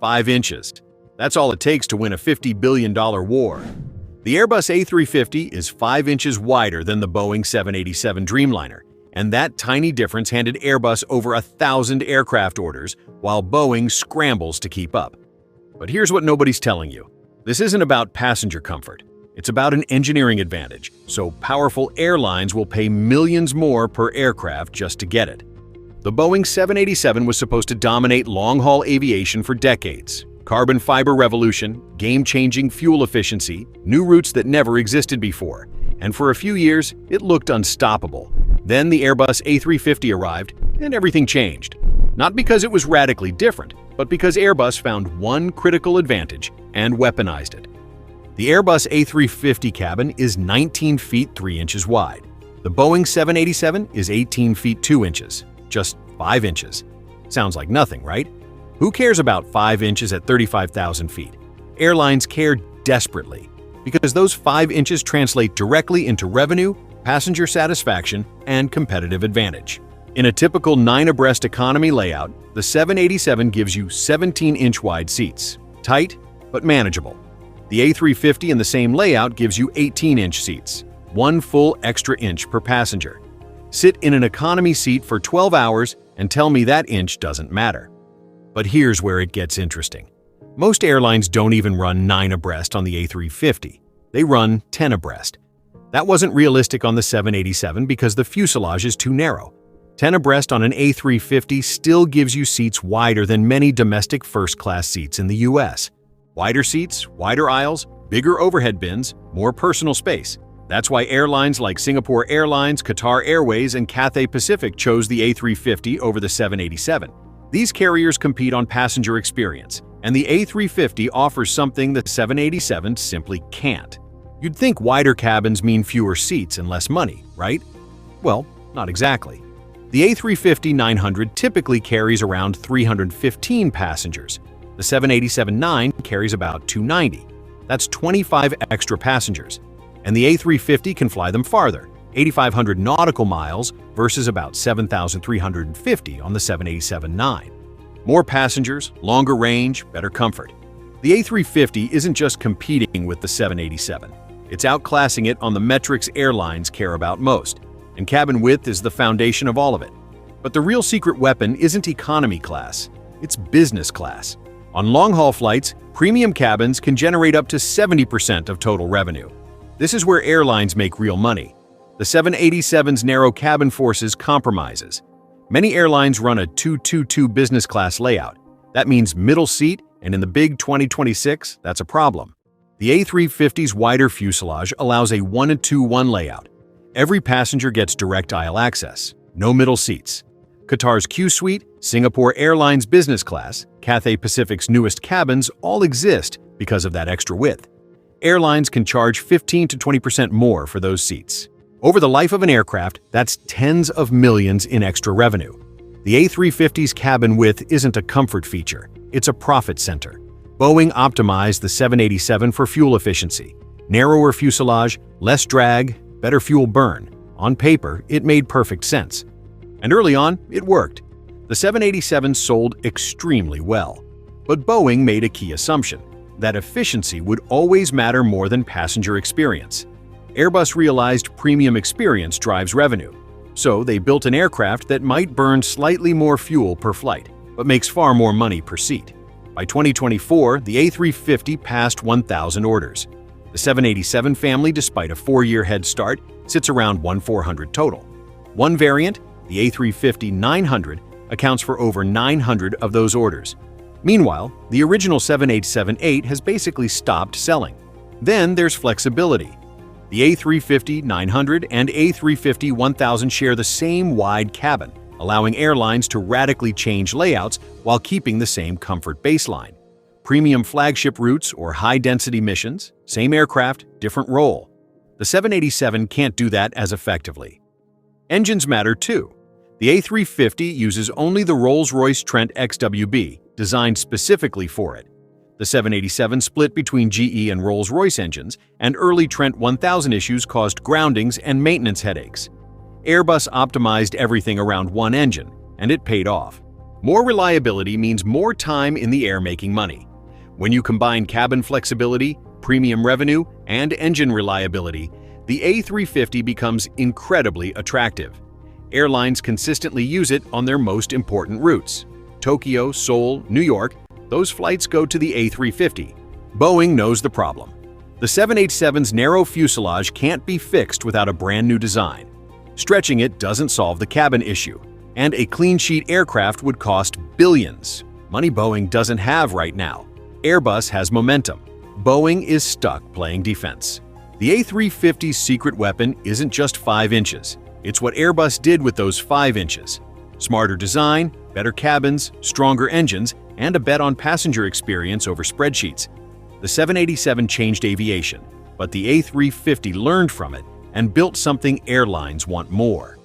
5 inches. That's all it takes to win a $50 billion war. The Airbus A350 is 5 inches wider than the Boeing 787 Dreamliner, and that tiny difference handed Airbus over 1,000 aircraft orders, while Boeing scrambles to keep up. But here's what nobody's telling you. This isn't about passenger comfort. It's about an engineering advantage, so powerful airlines will pay millions more per aircraft just to get it. The Boeing 787 was supposed to dominate long-haul aviation for decades. Carbon fiber revolution, game-changing fuel efficiency, new routes that never existed before. And for a few years, it looked unstoppable. Then the Airbus A350 arrived, and everything changed. Not because it was radically different, but because Airbus found one critical advantage and weaponized it. The Airbus A350 cabin is 19 feet 3 inches wide. The Boeing 787 is 18 feet 2 inches, just 5 inches. Sounds like nothing, right? Who cares about 5 inches at 35,000 feet? Airlines care desperately, because those 5 inches translate directly into revenue, passenger satisfaction, and competitive advantage. In a typical 9-abreast economy layout, the 787 gives you 17-inch wide seats, tight but manageable. The A350 in the same layout gives you 18-inch seats, 1 full extra inch per passenger. Sit in an economy seat for 12 hours and tell me that inch doesn't matter. But here's where it gets interesting. Most airlines don't even run 9 abreast on the A350. They run 10 abreast. That wasn't realistic on the 787 because the fuselage is too narrow. 10 abreast on an A350 still gives you seats wider than many domestic first-class seats in the US. Wider seats, wider aisles, bigger overhead bins, more personal space. That's why airlines like Singapore Airlines, Qatar Airways, and Cathay Pacific chose the A350 over the 787. These carriers compete on passenger experience, and the A350 offers something the 787 simply can't. You'd think wider cabins mean fewer seats and less money, right? Well, not exactly. The A350-900 typically carries around 315 passengers. The 787-9 carries about 290. That's 25 extra passengers. And the A350 can fly them farther, 8,500 nautical miles versus about 7,350 on the 787-9. More passengers, longer range, better comfort. The A350 isn't just competing with the 787. It's outclassing it on the metrics airlines care about most, and cabin width is the foundation of all of it. But the real secret weapon isn't economy class, it's business class. On long-haul flights, premium cabins can generate up to 70% of total revenue. This is where airlines make real money. The 787's narrow cabin forces compromises. Many airlines run a 222 business class layout. That means middle seat, and in the big 2026, that's a problem. The A350's wider fuselage allows a 1-2-1 layout. Every passenger gets direct aisle access, no middle seats. Qatar's Q Suite, Singapore Airlines business class, Cathay Pacific's newest cabins all exist because of that extra width. Airlines can charge 15 to 20% more for those seats. Over the life of an aircraft, that's tens of millions in extra revenue. The A350's cabin width isn't a comfort feature, it's a profit center. Boeing optimized the 787 for fuel efficiency. Narrower fuselage, less drag, better fuel burn. On paper, it made perfect sense. And early on, it worked. The 787 sold extremely well. But Boeing made a key assumption, that efficiency would always matter more than passenger experience. Airbus realized premium experience drives revenue, so they built an aircraft that might burn slightly more fuel per flight, but makes far more money per seat. By 2024, the A350 passed 1,000 orders. The 787 family, despite a 4-year head start, sits around 1,400 total. One variant, the A350-900, accounts for over 900 of those orders. Meanwhile, the original 787-8 has basically stopped selling. Then there's flexibility. The A350-900 and A350-1000 share the same wide cabin, allowing airlines to radically change layouts while keeping the same comfort baseline. Premium flagship routes or high-density missions, same aircraft, different role. The 787 can't do that as effectively. Engines matter too. The A350 uses only the Rolls-Royce Trent XWB, designed specifically for it. The 787 split between GE and Rolls-Royce engines, and early Trent 1000 issues caused groundings and maintenance headaches. Airbus optimized everything around one engine, and it paid off. More reliability means more time in the air making money. When you combine cabin flexibility, premium revenue, and engine reliability, the A350 becomes incredibly attractive. Airlines consistently use it on their most important routes. Tokyo, Seoul, New York, those flights go to the A350. Boeing knows the problem. The 787's narrow fuselage can't be fixed without a brand new design. Stretching it doesn't solve the cabin issue, and a clean sheet aircraft would cost billions. Money Boeing doesn't have right now. Airbus has momentum. Boeing is stuck playing defense. The A350's secret weapon isn't just 5 inches. It's what Airbus did with those 5 inches. Smarter design, better cabins, stronger engines, and a bet on passenger experience over spreadsheets. The 787 changed aviation, but the A350 learned from it and built something airlines want more.